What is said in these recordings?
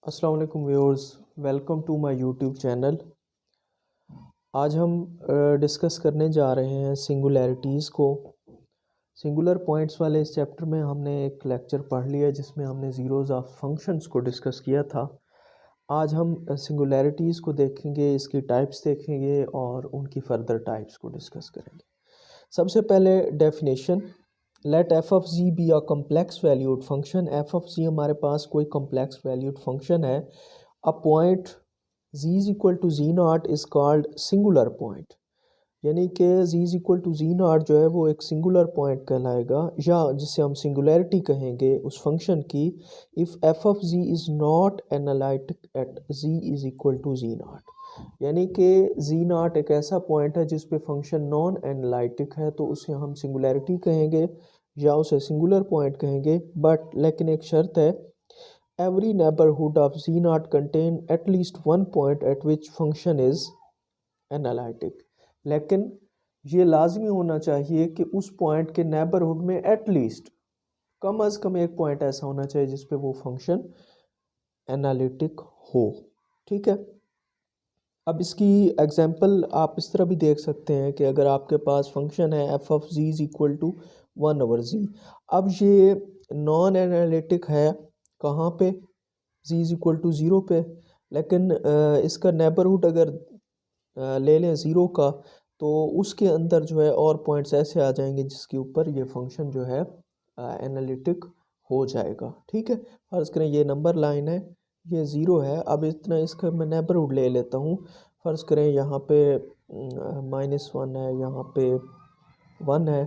अस्सलाम वालेकुम viewers, welcome to my YouTube channel. आज हम डिस्कस करने जा रहे हैं सिंगुलैरिटीज़ को। सिंगुलर पॉइंट्स वाले इस चैप्टर में हमने एक लेक्चर पढ़ लिया जिसमें हमने ज़ीरोज़ ऑफ फंक्शंस को डिस्कस किया था। आज हम सिंगुलैरिटीज़ को देखेंगे, इसकी टाइप्स देखेंगे और उनकी फ़र्दर टाइप्स को डिस्कस करेंगे। सबसे पहले definition, let f of z be a complex valued function. F of z हमारे पास कोई कम्प्लेक्स वैल्यूड फंक्शन है। A point z is equal to ji not is called singular point, यानी कि z is equal to ji not जो है वो एक सिंगुलर पॉइंट कहलाएगा, या जिसे हम सिंगुलैरिटी कहेंगे उस फंक्शन की। If F of G is not analytic at z is equal to ji not, यानी कि जी नॉट एक ऐसा पॉइंट है जिस पे फंक्शन नॉन एनालिटिक है, तो उसे हम सिंगुलैरिटी कहेंगे या उसे सिंगुलर पॉइंट कहेंगे। बट लेकिन एक शर्त है, every neighbourhood of G not contain at least one point at which function is analytic. लेकिन ये लाजमी होना चाहिए कि उस पॉइंट के नेबरहुड में एट लीस्ट कम अज़ कम एक पॉइंट ऐसा होना चाहिए जिस पे वो फंक्शन एनालिटिक हो। ठीक है, अब इसकी एग्जांपल आप इस तरह भी देख सकते हैं कि अगर आपके पास फंक्शन है F of ji is equal to 1/z। अब ये नॉन एनालिटिक है कहाँ पे? G is equal to zero पे। लेकिन इसका नेबरहुड अगर ले लें ज़ीरो का, तो उसके अंदर जो है और पॉइंट्स ऐसे आ जाएंगे जिसके ऊपर ये फंक्शन जो है एनालिटिक हो जाएगा। ठीक है, फर्ज़ करें ये नंबर लाइन है, ये ज़ीरो है। अब इतना इसका मैं नेबरहुड ले लेता हूँ। फ़र्ज़ करें यहाँ पे -1 है, यहाँ पे 1 है,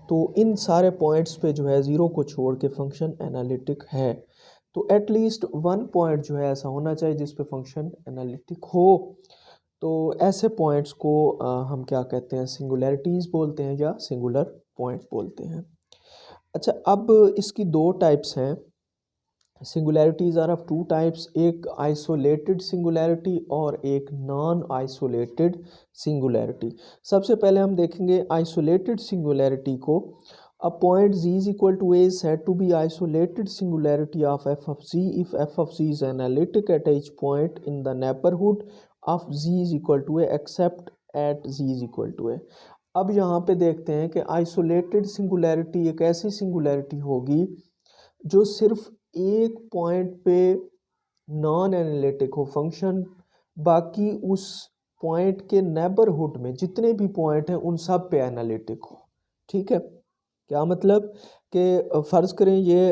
तो इन सारे पॉइंट्स पे जो है ज़ीरो को छोड़ के फंक्शन एनालिटिक है। तो एटलीस्ट वन पॉइंट जो है ऐसा होना चाहिए जिस पे फंक्शन एनालिटिक हो। तो ऐसे पॉइंट्स को हम क्या कहते हैं, सिंगुलैरिटीज़ बोलते हैं या सिंगुलर पॉइंट बोलते हैं। अच्छा, अब इसकी दो टाइप्स हैं। सिंगुलैरिटीज़ आर ऑफ टू टाइप्स, एक आइसोलेटेड सिंगुलैरिटी और एक नॉन आइसोलेटेड सिंगुलैरिटी। सबसे पहले हम देखेंगे आइसोलेटेड सिंगुलैरिटी को। A point z is equal to a is said to be isolated singularity of f of z if f of z is analytic at each point in the neighborhood of z is equal to a except at z is equal to a। अब यहाँ पे देखते हैं कि isolated singularity एक ऐसी singularity होगी जो सिर्फ एक पॉइंट पे नॉन एनालिटिक हो फंक्शन, बाकी उस पॉइंट के नेबरहुड में जितने भी पॉइंट हैं उन सब पे एनालिटिक हो। ठीक है, क्या मतलब कि फ़र्ज़ करें ये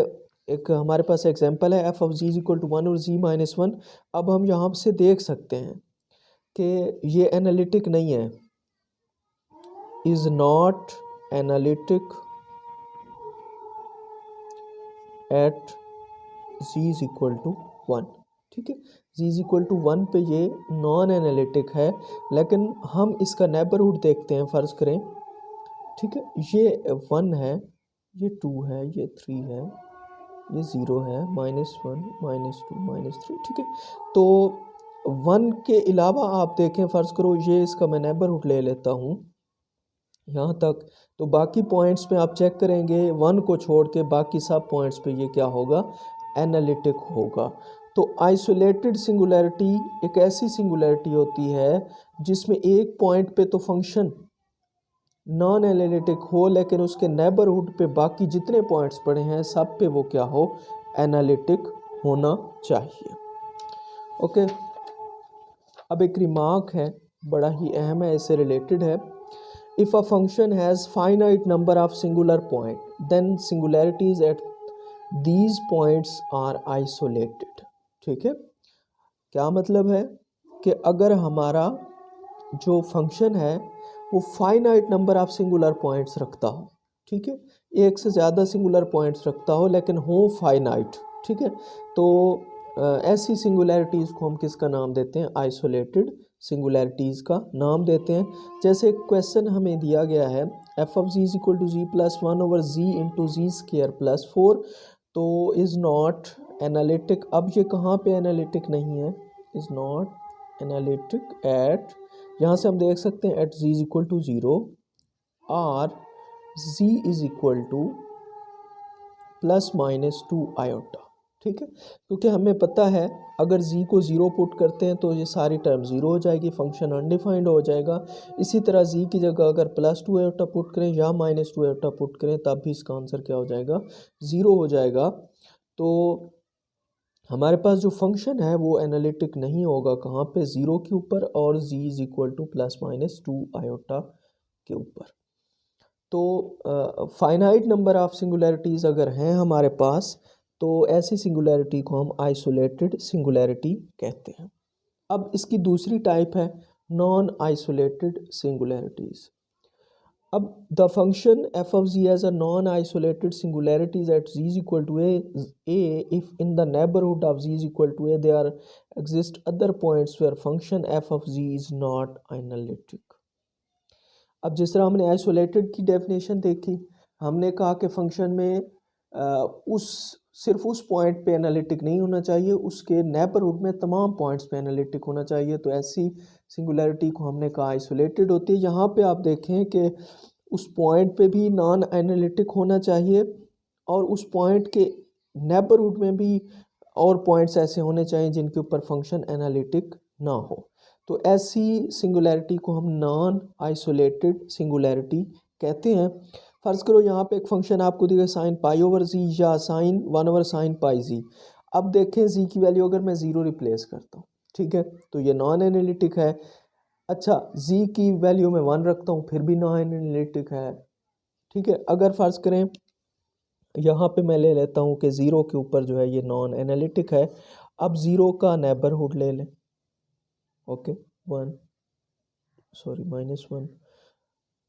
एक हमारे पास एग्जांपल है F of ji is equal to 1 और z-1। अब हम यहाँ से देख सकते हैं कि ये एनालिटिक नहीं है, is not analytic at z is equal to 1। ठीक है, z इज इक्वल टू 1 पे ये नॉन एनालिटिक है, लेकिन हम इसका नेबरहुड देखते हैं। फ़र्ज़ करें, ठीक है, ये 1 है, ये 2 है, ये 3 है, ये 0 है, -1 -2 -3। ठीक है, तो 1 के अलावा आप देखें, फ़र्ज़ करो ये इसका मैं नेबरहुड ले लेता हूँ यहाँ तक, तो बाकी पॉइंट्स पे आप चेक करेंगे 1 को छोड़ के बाकी सब पॉइंट्स पे ये क्या होगा, एनालिटिक होगा। तो आइसोलेटेड सिंगुलैरिटी एक ऐसी सिंगुलैरिटी होती है जिसमें एक पॉइंट पे तो फंक्शन नॉन एनालिटिक हो, लेकिन उसके नेबरहुड पे बाकी जितने पॉइंट्स पड़े हैं सब पे वो क्या हो, एनालिटिक होना चाहिए। ओके, अब एक रिमार्क है, बड़ा ही अहम है, इससे रिलेटेड है। If a function has finite number of singular point then singularities at these points are isolated. ठीक है, क्या मतलब है कि अगर हमारा जो फंक्शन है वो finite number of singular points रखता हो, ठीक है, एक से ज़्यादा सिंगुलर पॉइंट्स रखता हो लेकिन हो फाइनाइट, ठीक है, तो ऐसी सिंगुलैरिटीज़ को हम किसका नाम देते हैं, आइसोलेटेड सिंगुलैरिटीज़ का नाम देते हैं। जैसे क्वेश्चन हमें दिया गया है F of ji is equal to z plus 1/z into z square plus 4, तो इज़ नॉट एनालिटिक। अब ये कहाँ पे एनालिटिक नहीं है, इज़ नॉट एनालिटिक एट, यहाँ से हम देख सकते हैं at z is equal to 0 और z is equal to +-2 iota. ठीक है, क्योंकि हमें पता है अगर z को 0 पुट करते हैं तो ये सारी टर्म 0 हो जाएगी, फंक्शन अनडिफाइंड हो जाएगा। इसी तरह z की जगह अगर +2 आयोटा पुट करें या -2 आयोटा पुट करें तब भी इसका आंसर क्या हो जाएगा, 0 हो जाएगा। तो हमारे पास जो फंक्शन है वो एनालिटिक नहीं होगा कहाँ पे, 0 के ऊपर और z = +-2 आयोटा के ऊपर। तो फाइनाइट नंबर ऑफ सिंगुलैरिटीज़ अगर हैं हमारे पास तो ऐसी सिंगुलैरिटी को हम आइसोलेटेड सिंगुलैरिटी कहते हैं। अब इसकी दूसरी टाइप है नॉन आइसोलेटेड सिंगुलैरिटीज़। अब the function f of z has a non-isolated singularities at z is equal to a if in the neighborhood of z is equal to a there exist other points where function f of z is not analytic। अब जिस तरह हमने isolated की definition देखी, हमने कहा कि function में सिर्फ उस पॉइंट पे एनालिटिक नहीं होना चाहिए, उसके नेबरहुड में तमाम पॉइंट्स पे एनालिटिक होना चाहिए। तो ऐसी सिंगुलैरिटी को हमने कहा आइसोलेटेड होती है। यहाँ पे आप देखें कि उस पॉइंट पे भी नॉन एनालिटिक होना चाहिए और उस पॉइंट के नेबरहुड में भी और पॉइंट्स ऐसे होने चाहिए जिनके ऊपर फंक्शन एनालिटिक ना हो। तो ऐसी सिंगुलैरिटी को हम नॉन आइसोलेटेड सिंगुलैरिटी कहते हैं। फ़र्ज़ करो यहाँ पे एक फंक्शन आपको दिया sin π/z या sin 1/sin πz। अब देखें z की वैल्यू अगर मैं 0 रिप्लेस करता हूँ, ठीक है, तो ये नॉन एनालिटिक है। अच्छा, z की वैल्यू मैं 1 रखता हूँ फिर भी नॉन एनालिटिक है। ठीक है, अगर फ़र्ज़ करें यहाँ पे मैं ले लेता हूँ कि 0 के ऊपर जो है ये नॉन एनालिटिक है। अब 0 का नेबरहुड ले लें, ओके, -1,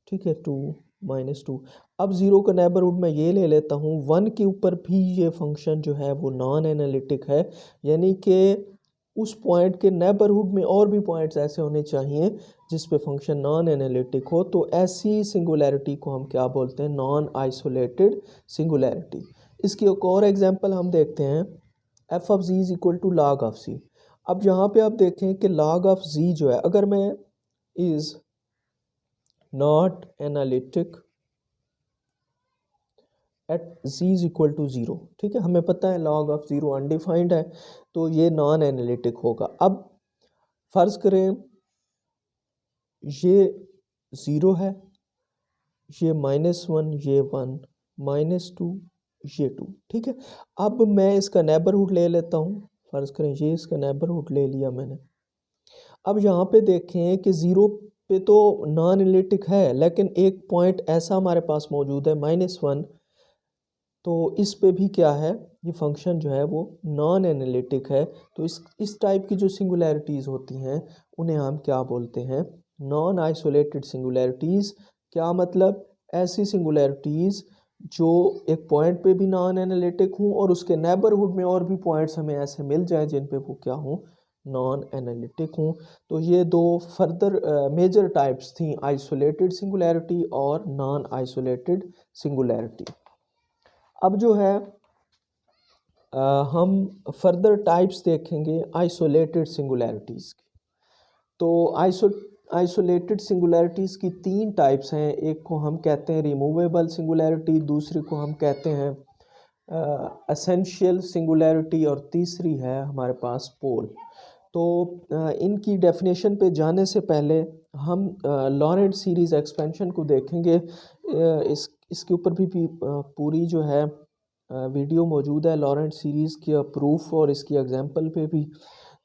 ठीक है, 2, -2। अब 0 का नेबरहुड मैं ये ले लेता हूँ, 1 के ऊपर भी ये फंक्शन जो है वो नॉन एनालिटिक है, यानी कि उस पॉइंट के नेबरहुड में और भी पॉइंट्स ऐसे होने चाहिए जिस पे फंक्शन नॉन एनालिटिक हो। तो ऐसी सिंगुलैरिटी को हम क्या बोलते हैं, नॉन आइसोलेटेड सिंगुलैरिटी। इसकी एक और एग्जांपल हम देखते हैं, f of z = log of c। अब यहाँ पे आप देखें कि log of z जो है, अगर मैं is not analytic at z is equal to 0, ठीक है, हमें पता है log of 0 अनडिफाइंड है तो ये नॉन एनालिटिक होगा। अब फ़र्ज़ करें ये 0 है, ये -1, ये 1, -2, ये 2, ठीक है। अब मैं इसका नेबरहुड ले लेता हूँ, फ़र्ज़ करें ये इसका नेबरहुड ले लिया मैंने। अब यहाँ पे देखें कि 0 पे तो नॉन एनालिटिक है, लेकिन एक पॉइंट ऐसा हमारे पास मौजूद है -1, तो इस पे भी क्या है, ये फंक्शन जो है वो नॉन एनालिटिक है। तो इस टाइप की जो सिंगुलैरिटीज़ होती हैं उन्हें हम क्या बोलते हैं, नॉन आइसोलेटेड सिंगुलैरिटीज़। क्या मतलब, ऐसी सिंगुलैरिटीज़ जो एक पॉइंट पे भी नॉन एनालिटिक हूँ और उसके नेबरहुड में और भी पॉइंट्स हमें ऐसे मिल जाएं जिन पे वो क्या हूँ, नॉन एनालिटिक हूँ। तो ये दो फर्दर मेजर टाइप्स थी, आइसोलेटेड सिंगुलैरिटी और नॉन आइसोलेटेड सिंगुलैरिटी। अब जो है हम फर्दर टाइप्स देखेंगे आइसोलेटेड सिंगुलैरिटीज़ की। तो आइसोलेटेड सिंगुलैरिटीज़ की 3 टाइप्स हैं। एक को हम कहते हैं रिमूवेबल सिंगुलैरिटी, दूसरी को हम कहते हैं एसेंशियल सिंगुलैरिटी और तीसरी है हमारे पास पोल। तो इनकी डेफिनेशन पे जाने से पहले हम लॉरेंट सीरीज़ एक्सपेंशन को देखेंगे। इसके ऊपर भी पूरी जो है वीडियो मौजूद है लॉरेंट सीरीज़ की प्रूफ और इसकी एग्जांपल पे भी,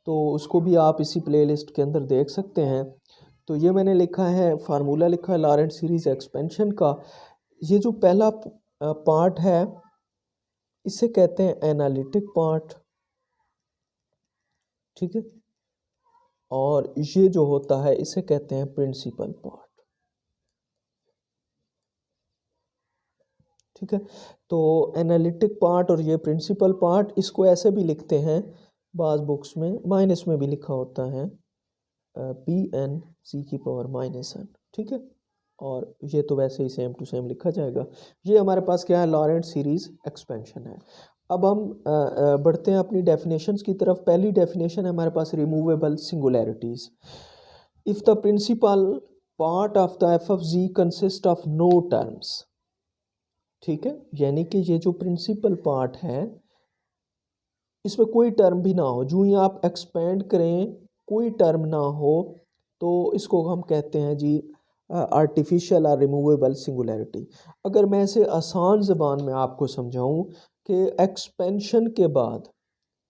तो उसको भी आप इसी प्लेलिस्ट के अंदर देख सकते हैं। तो ये मैंने लिखा है, फार्मूला लिखा है लॉरेंट सीरीज़ एक्सपेंशन का। ये जो पहला पार्ट है इसे कहते हैं एनालिटिक पार्ट, ठीक है, और ये जो होता है इसे कहते हैं प्रिंसिपल पार्ट, ठीक है। तो एनालिटिक पार्ट और ये प्रिंसिपल पार्ट, इसको ऐसे भी लिखते हैं बाज़ बुक्स में, माइनस में भी लिखा होता है Pn(c⁻n), ठीक है, और ये तो वैसे ही सेम टू सेम लिखा जाएगा। ये हमारे पास क्या है, लॉरेंट सीरीज़ एक्सपेंशन है। अब हम बढ़ते हैं अपनी डेफिनेशंस की तरफ। पहली डेफिनेशन है हमारे पास removable singularities. If the principal part of the f of z consist of no terms, ठीक है, यानी कि ये जो प्रिंसिपल पार्ट है इसमें कोई टर्म भी ना हो, जो ही आप एक्सपेंड करें कोई टर्म ना हो, तो इसको हम कहते हैं जी आर्टिफिशियल और रिमूवेबल सिंगुलैरिटी। अगर मैं इसे आसान ज़बान में आपको समझाऊं कि एक्सपेंशन के बाद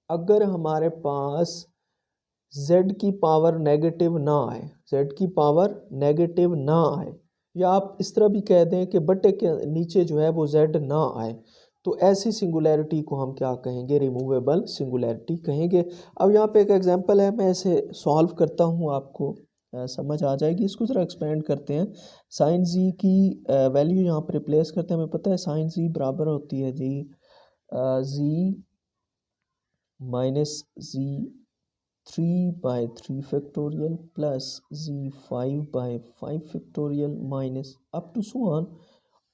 अगर हमारे पास z की पावर नेगेटिव ना आए, z की पावर नेगेटिव ना आए, या आप इस तरह भी कह दें कि बटे के नीचे जो है वो z ना आए, तो ऐसी सिंगुलैरिटी को हम क्या कहेंगे? रिमूवेबल सिंगुलैरिटी कहेंगे। अब यहाँ पे एक एग्जांपल है, मैं इसे सॉल्व करता हूँ, आपको समझ आ जाएगी। इसको ज़रा एक्सपेंड करते हैं। साइन जी की वैल्यू यहाँ पर रिप्लेस करते हैं। हमें पता है साइन जी बराबर होती है z z minus z 3/3 factorial plus z 5/5 factorial minus up to so on,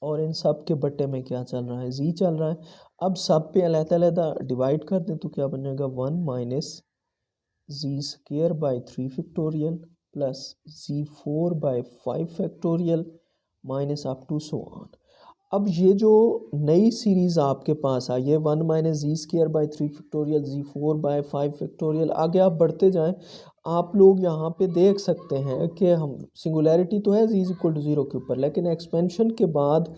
और इन सब के बट्टे में क्या चल रहा है? जी चल रहा है। अब सब पे अलग-अलग डिवाइड कर दें तो क्या बन जाएगा? 1 minus z square by 3 factorial plus z 4/5 factorial minus up to so on. अब ये जो नई सीरीज़ आपके पास आई है 1 minus z square by 3 factorial z 4/5 factorial, आगे आप बढ़ते जाएं, आप लोग यहाँ पे देख सकते हैं कि हम सिंगुलैरिटी तो है जी इज इक्वल टू ज़ीरो के ऊपर, लेकिन एक्सपेंशन के बाद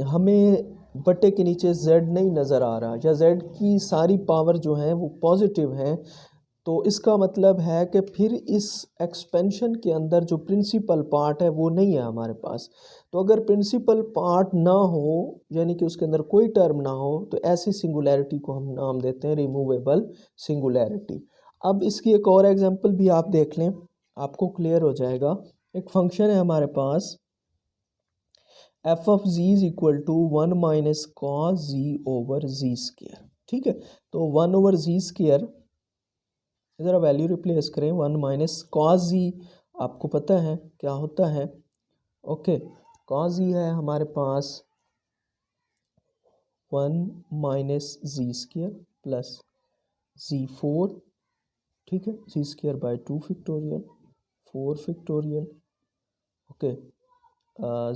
हमें बट्टे के नीचे z नहीं नज़र आ रहा, या z की सारी पावर जो है वो पॉजिटिव है। तो इसका मतलब है कि फिर इस एक्सपेंशन के अंदर जो प्रिंसिपल पार्ट है वो नहीं है हमारे पास। तो अगर प्रिंसिपल पार्ट ना हो, यानी कि उसके अंदर कोई टर्म ना हो, तो ऐसी सिंगुलैरिटी को हम नाम देते हैं रिमूवेबल सिंगुलैरिटी। अब इसकी एक और एग्जांपल भी आप देख लें, आपको क्लियर हो जाएगा। एक फंक्शन है हमारे पास f of ji is equal to 1 minus cos z over z square, ठीक है। तो 1 ओवर जी स्क्वायर, ज़रा वैल्यू रिप्लेस करें, 1 माइनस कॉस जी, आपको पता है क्या होता है? ओके, कॉस जी है हमारे पास 1 minus z square plus z 4, ठीक है, z square by 2 factorial 4 factorial, okay,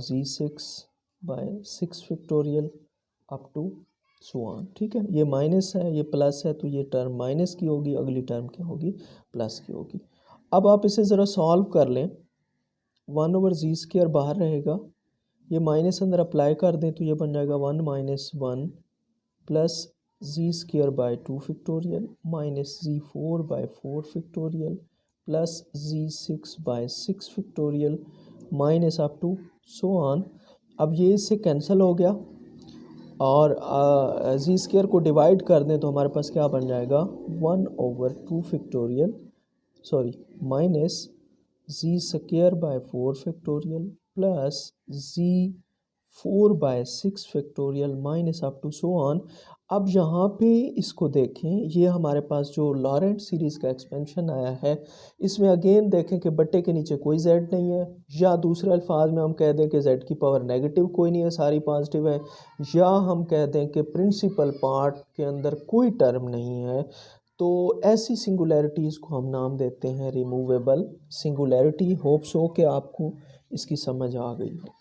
z 6/6 factorial up to so on, ठीक है। ये माइनस है, ये प्लस है, तो ये टर्म माइनस की होगी, अगली टर्म क्या होगी? प्लस की होगी। अब आप इसे ज़रा सॉल्व कर लें। 1 ओवर जी स्क्वायर बाहर रहेगा, ये माइनस अंदर अप्लाई कर दें तो ये बन जाएगा 1 minus 1 plus z square by 2 factorial minus z 4/4 factorial plus z 6/6 factorial minus up to so on. अब ये इससे कैंसिल हो गया, और जी स्क्वायर को डिवाइड कर दें तो हमारे पास क्या बन जाएगा? 1/2 factorial, sorry, minus z square by 4 factorial plus z 4/6 factorial minus up to so on. अब यहाँ पे इसको देखें, ये हमारे पास जो लॉरेंट सीरीज़ का एक्सपेंशन आया है, इसमें अगेन देखें कि बट्टे के नीचे कोई z नहीं है, या दूसरे अल्फाज में हम कह दें कि z की पावर नेगेटिव कोई नहीं है, सारी पॉजिटिव है, या हम कह दें कि प्रिंसिपल पार्ट के अंदर कोई टर्म नहीं है। तो ऐसी सिंगुलैरिटीज़ को हम नाम देते हैं रिमूवेबल सिंगुलैरिटी। होप्स हो कि आपको इसकी समझ आ गई होगी।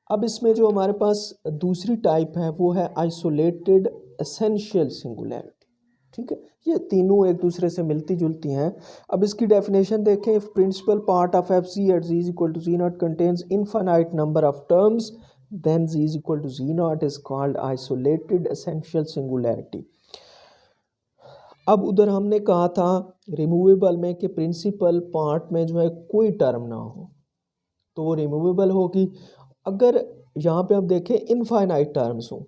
अब इसमें जो हमारे पास दूसरी टाइप है वो है आइसोलेटेड एसेंशियल सिंगुलैरिटी, ठीक है। ये तीनों एक दूसरे से मिलती जुलती हैं। अब इसकी डेफिनेशन देखें, if principal part of f z at z is equal to ji naught contains infinite number of terms then z is equal to ji naught is called isolated essential singularity. अब उधर हमने कहा था removable में कि principal part में जो है कोई टर्म ना हो तो वो रिमूवेबल होगी। अगर यहाँ पे आप देखें इनफाइनाइट टर्म्स हों,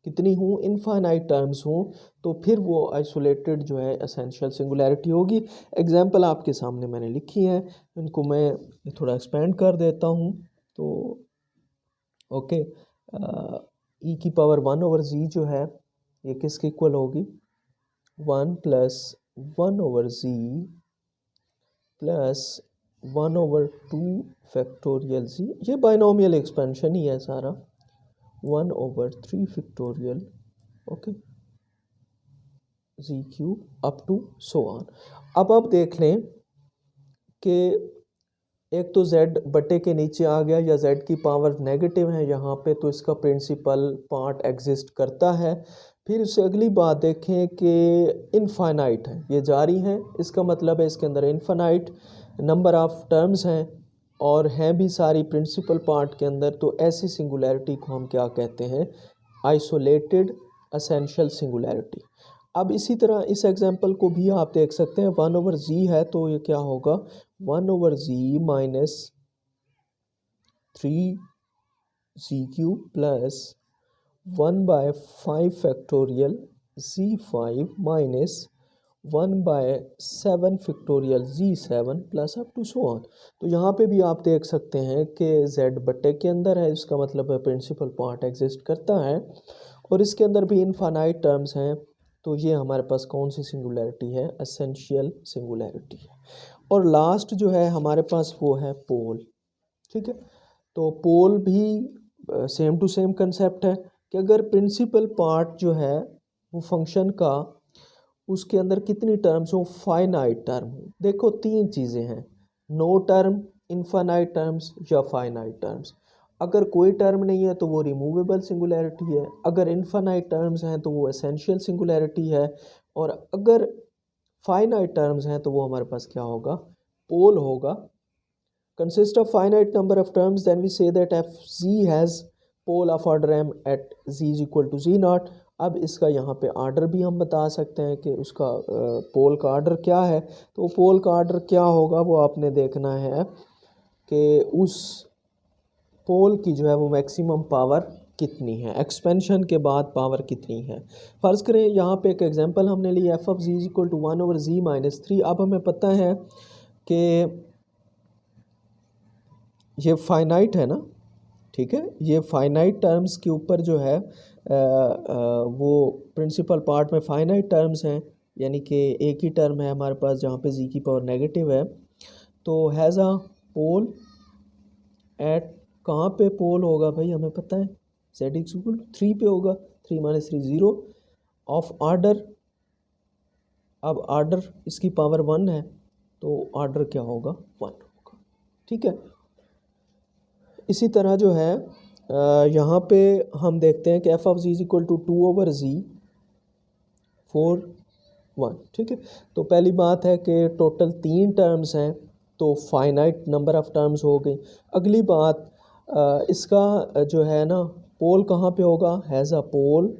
कितनी हों? इनफाइनाइट टर्म्स हों, तो फिर वो आइसोलेटेड जो है एसेंशियल सिंगुलैरिटी होगी। एग्जांपल आपके सामने मैंने लिखी है, इनको मैं थोड़ा एक्सपेंड कर देता हूँ। तो ओके, ई की पावर 1 ओवर जी जो है ये किसके इक्वल होगी? 1 plus 1 over z plus 1 over 2 factorial z, ये बाइनोमियल एक्सपेंशन ही है सारा, 1 over 3 factorial, okay, z cube up to so on. अब आप देख लें कि एक तो z बटे के नीचे आ गया, या z की पावर नेगेटिव है यहाँ पे, तो इसका प्रिंसिपल पार्ट एग्जिस्ट करता है। फिर उससे अगली बात देखें कि इनफाइनाइट है, ये जारी है, इसका मतलब है इसके अंदर इनफाइनाइट नंबर ऑफ टर्म्स हैं और हैं भी सारी प्रिंसिपल पार्ट के अंदर। तो ऐसी सिंगुलैरिटी को हम क्या कहते हैं? Isolated essential singularity. अब इसी तरह इस एग्जांपल को भी आप देख सकते हैं, 1/z है तो ये क्या होगा? 1/z minus 3z³ plus 1/5 factorial z5 minus 1/7 factorial z7 plus up to so on. तो यहाँ पे भी आप देख सकते हैं कि z बट्टे के अंदर है, इसका मतलब है प्रिंसिपल पार्ट एग्जिस्ट करता है और इसके अंदर भी इनफाइनाइट टर्म्स हैं। तो ये हमारे पास कौन सी सिंगुलैरिटी है? एसेंशियल सिंगुलैरिटी है। और लास्ट जो है हमारे पास वो है पोल। ठीक है, तो पोल भी सेम टू सेम कंसेप्ट है कि अगर प्रिंसिपल पार्ट जो है वो फंक्शन का, उसके अंदर कितनी टर्म्स हो? फाइनाइट टर्म हो। देखो तीन चीज़ें हैं, नो टर्म, इनफाइनाइट टर्म्स या फाइनाइट टर्म्स। अगर कोई टर्म नहीं है तो वो रिमूवेबल सिंगुलैरिटी है, अगर इनफाइनाइट टर्म्स हैं तो वो एसेंशियल सिंगुलैरिटी है, और अगर फाइनाइट टर्म्स हैं तो वो हमारे पास क्या होगा? पोल होगा। Consist of finite number of terms, then we say that fz has pole of order m at z is equal to z naught। अब इसका यहाँ पे आर्डर भी हम बता सकते हैं कि उसका पोल का आर्डर क्या है। तो पोल का आर्डर क्या होगा वो आपने देखना है कि उस पोल की जो है वो मैक्सिमम पावर कितनी है, एक्सपेंशन के बाद पावर कितनी है। फ़र्ज़ करें यहाँ पे एक एग्जांपल हमने ली, f of ji is equal to 1/z minus 3। अब हमें पता है कि ये फाइनाइट है ना, ठीक है, ये फाइनाइट टर्म्स के ऊपर जो है वो प्रिंसिपल पार्ट में फाइनाइट टर्म्स हैं, यानी कि एक ही टर्म है हमारे पास जहाँ पे z की पावर नेगेटिव है। तो हैज़ अ पोल एट, कहाँ पे पोल होगा भाई हमें पता है, z इक्वल 3 पे होगा, 3 माइनस 3 0 ऑफ आर्डर। अब आर्डर इसकी पावर 1 है तो आर्डर क्या होगा? 1 होगा। ठीक है, इसी तरह जो है यहाँ पे हम देखते हैं कि f of ji is equal to 2/z 4 1। ठीक है, तो पहली बात है कि टोटल 3 टर्म्स हैं तो फाइनाइट नंबर ऑफ टर्म्स हो गई। अगली बात इसका जो है ना पोल कहाँ पे होगा? Has a pole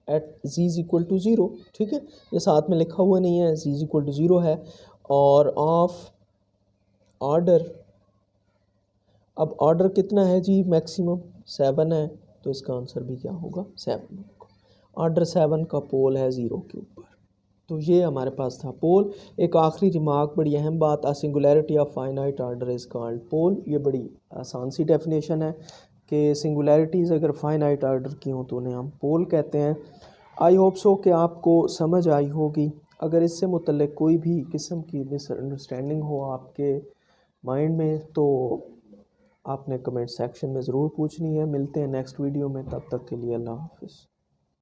at z is equal to 0। ठीक है, ये साथ में लिखा हुआ नहीं है, z इज इक्वल टू 0 है। और ऑफ ऑर्डर, अब ऑर्डर कितना है जी? मैक्सिमम 7 है, तो इसका आंसर भी क्या होगा? 7 होगा। ऑर्डर 7 का पोल है 0 के ऊपर। तो ये हमारे पास था पोल। एक आखिरी रिमार्क, बड़ी अहम बात, a singularity of finite order is called pole. ये बड़ी आसान सी डेफिनेशन है कि सिंगुलैरिटीज़ अगर फाइनाइट ऑर्डर की हों तो उन्हें हम पोल कहते हैं। आई होप सो कि आपको समझ आई होगी। अगर इससे मुतल्लिक कोई भी किस्म की मिसअंडरस्टैंडिंग हो आपके माइंड में तो आपने कमेंट सेक्शन में ज़रूर पूछनी है। मिलते हैं नेक्स्ट वीडियो में, तब तक के लिए अल्लाह हाफ़िज़।